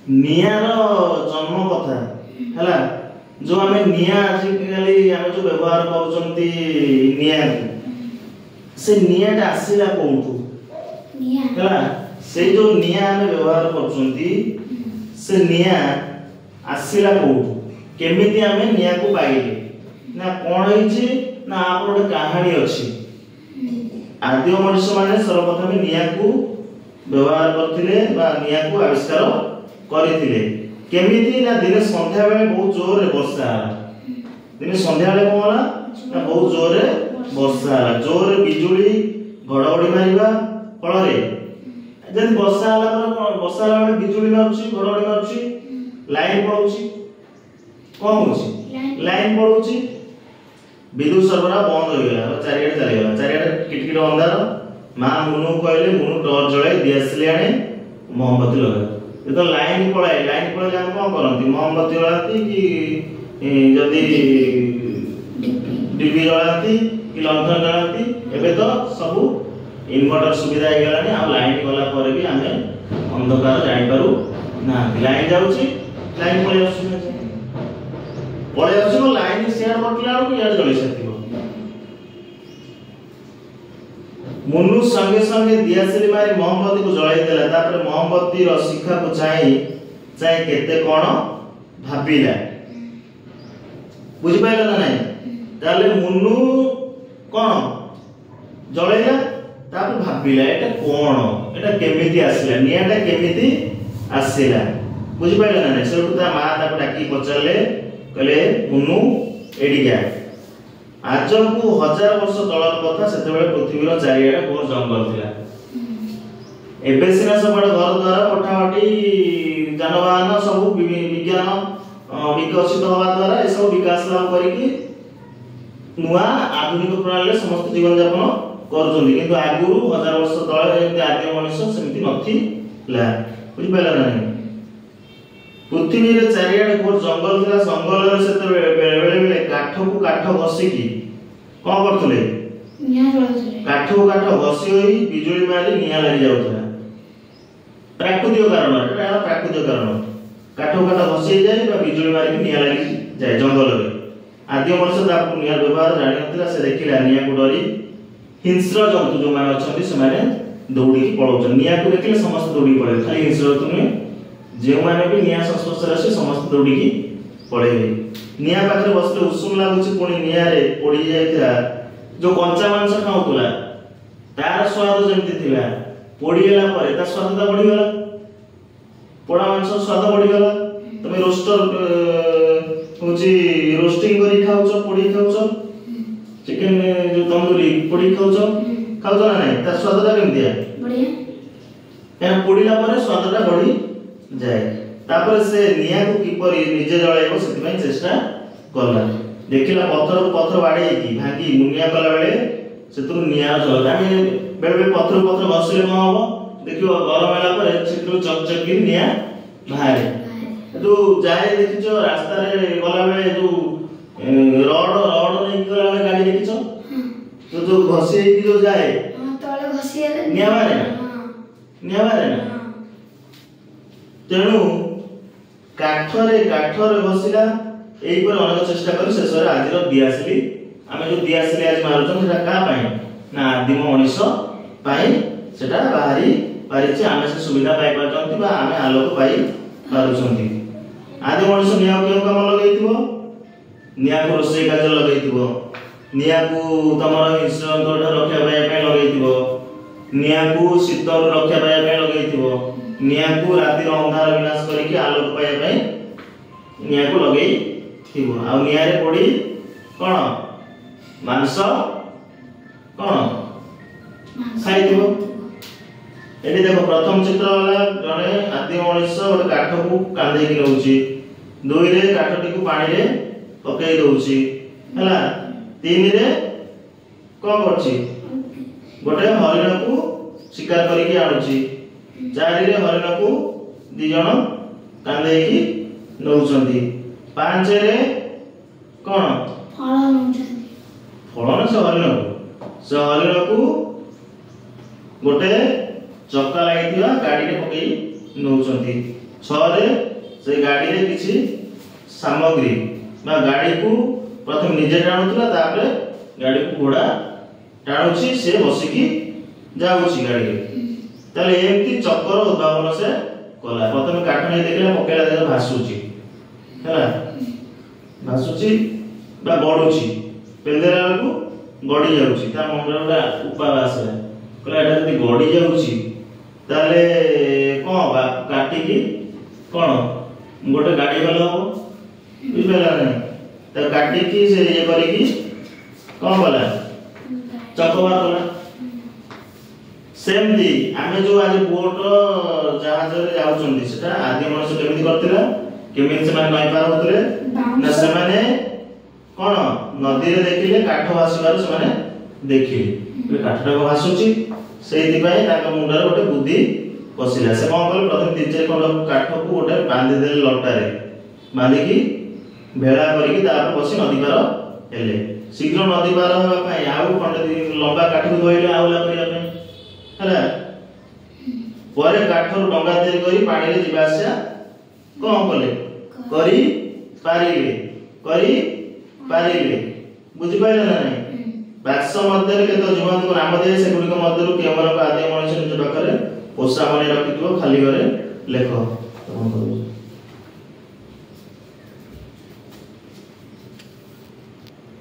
नियार जन्म कथा हैला जो आमे निया आजिकली आमे जो व्यवहार करूचंती निया से नियाटा आसीला कोठू निया हैला से जो निया आमे व्यवहार करूचंती से निया आसीला कोठू केमिति आमे निया को पाइले ना कोन होइछि ना आपन कहानी अछि आदि मनुष्य माने सर्वप्रथम निया को व्यवहार करथिले बा निया को आविष्कार करथिले केमिति ना दिन संध्या बेले बहुत जोर रे वर्षा आला दिन संध्या बेले कोन होला ना बहुत जोर रे वर्षा आला जोर बिजुली घड़घड़ी मारिबा फल रे जदि वर्षा आला पर वर्षा आला बेले बिजुली मारुची घड़घड़ी मारुची लाइन पळुची कोन होची लाइन पळुची विद्युत सरबराह बंद हो गया चारियाडे चली गला चारियाडे किटकिट अंधार मां मुनु कहले मुनु टॉर्च जळाई दियासले आने मोमबत्ती लगा ये तो लाइन पळाई हम कोन करंती मोमबत्ती जळाती कि जदी डिबी जळाती कि लंठन जळाती एबे तो सब इन्वर्टर सुविधा हे गलानी आ लाइन गला पर भी हमें अंधकार जाई पारू ना लाइन जाउची लाइन पळे आसुची पळे आसुची लाइन शेयर करतला को यार जळी सतिबो मुनु संगे संगे दियासली मारी मोमबत्ती को जळाई देला तापर मोमबत्ती रो शिखा को चाहि केते कोन भाबिला बुझि पाइला ना नाही ताले मुनु कोन जळाइला तापर भाबिला एटा कोन एटा केमिति आसिला नियाटा केमिति आसिला बुझि पाइला ना नाही सेठु ता मा ताको डाकी पचरले कहले मुनु एडी जा आज को 1000 वर्ष तळर कथा सेते बेले पृथ्वीर चारियाडे घोर जंगल थिला एबे सिना सब घर द्वारा पठावटी जानवाहन सब विज्ञान विकसित होवा द्वारा ए सब विकास लाभ करिकि नुआ आधुनिक प्रणाली समस्त जीवन यापन करजोनी किंतु आगुरु 1000 वर्ष तळे एते आदि मनुष्य समिति नथिला बुझि पाइला नाही पृथ्वी रे चारियाडे घोर जंगल थिला जंगल रे सेते बेले काठ को काठ घसी की कोन करथले निया जळथले काठ को काठ घसी होई बिजुली मारी निया लागि जाउथला प्राकृतिक कारण एटा प्राकृतिक कारण काठ को काठ घसी जाय बा बिजुली मारी निया लागि जाय जंगल रे आदि मनुष्य ताकू निया व्यवहार जानि नथिला से देखिला निया को डरी हिंस्र जंतु जो माने अछंती से माने दौड़ी की पळौछन निया को देखिले समस्त दौड़ी पळे खाली हिंस्र जंतु नुहे जे माने भी निया संस्पर्श रसे समस्त दौड़ी की पळेबे निया पाखरे बसले उषुम लागुची कोनी निया रे पड़ी जायता जो कंचा मांस खाउतला तार स्वाद जेमति थिला पड़ी गेला परे ता स्वादता बढ़ी गेला पोड़ा मांस स्वाद बढ़ी गेला तमे रोस्टर होची रोस्टिंग करी खाउछो पड़ी खाउछो चिकन जो तंदूरी पड़ी खाउछो ना नहीं ता स्वादता केमतिया बढ़िया एना पड़ीला परे स्वादता बढ़ी जाए तापर से निया को किपरि निजे जळाइबो सेति पई चेष्टा करला देखिला पत्थर को पत्थर बाडे की भागी मुनिया कला बेले सेतु निया जळ आमे बेले बेले पत्थर घसले न होबो देखियो गरम होला पर सेतु चकचक की निया बाहर जो जाए देखियो रास्ता रे गला बेले जो रड नै गला बेले गाड़ी देखियो तो जो घसे की जो जाए तळे घसी निया बारे ना तेणु काठरे घसिला एई पर अनेक चेष्टा कर शेषरे आज दियासली आमे जो दियासली आज मारुछन सेटा का पाई ना आदिम मनुष्य पाई सेटा बाहरी पारिछि आमे से सुविधा पाई पाछंती बा आमे आलोक पाई पारुछंती आदि मनुष्य निया केउ काम लगैतिबो निया को रोसई काज लगैतिबो निया को तमर हिंस्र जंतु रक्षा पाई लगैतिबो निया को शीतल रक्षा पाई लगैतिबो निया को रातिर अंधार विनाश करिकि आलोक पाया पय निया को लगै थिबो आ निया रे पड़ी कोन मांस कोन खाइथिबो एडी देखो प्रथम चित्र वाला जने आदि मनुष्य गोटे काठ को कांदे कि नउची दुई रे काठटी को पानी रे पकई दउची हला तीन रे कोन करची गोटे हरिण को शिकार करिकि आनुची चारि रे हरिण को दि जण कांदे कि नउचंती पांच रे कोन फळ नउचंती फळ न से हरिण को गोटे चक्का लागिथिबा गाड़ी रे पकई नउचंती छरे से गाड़ी रे किछि सामग्री बा गाड़ी को प्रथम निजे टाणुतला तापर गाड़ी को घोड़ा टाणुछि से बसिकी जाउछि गाड़ी रे ताले एमती चक्कर उद्भावन से कला प्रथम काठ नै देखला पकेला देख भासुछि हैला भासुछि बा गडुछि पेंदेला को गडी जाउछि ता मंडलटा उपाय आसे कला एटा जदी गडी जाउछि ताले कोन बा काटी की कोन गोटे गाड़ी वाला हो बुझला नै त काटी की से ये करी की कोन वाला चकवा वाला सेमती आमे जो आज बोट जहाज रे जाउछन्ती सेटा आदि मनुष्य केमिति करथिला केमिति से माने नई पार होतले ना से माने कोन नदी रे देखिले काठ भासिबार से माने देखिले काठटा भासुची सेति पय ताका मुंडर गोटे बुद्धि पसिला से कोन कल प्रथम 3-4 खंड काठ को गोटे बांधी देले लटारे बांधी की भेड़ा करिकी तापर बसी नदी पार हेले शीघ्र नदी पार होबा पय आउ खंड लंबा काठ को धोइले आउला करिया पय हला परे काठर डंगा तैयारी करी पानी रे जिबा आसिया कोन कले करी पारिले बुझि पाइले ना नै बाक्स मध्य के तो जीवन को नाम दे से गुडी को मध्य के हमर आदि मनुष्य निज पाखरे पोसा मने रखितो खाली घरे लेख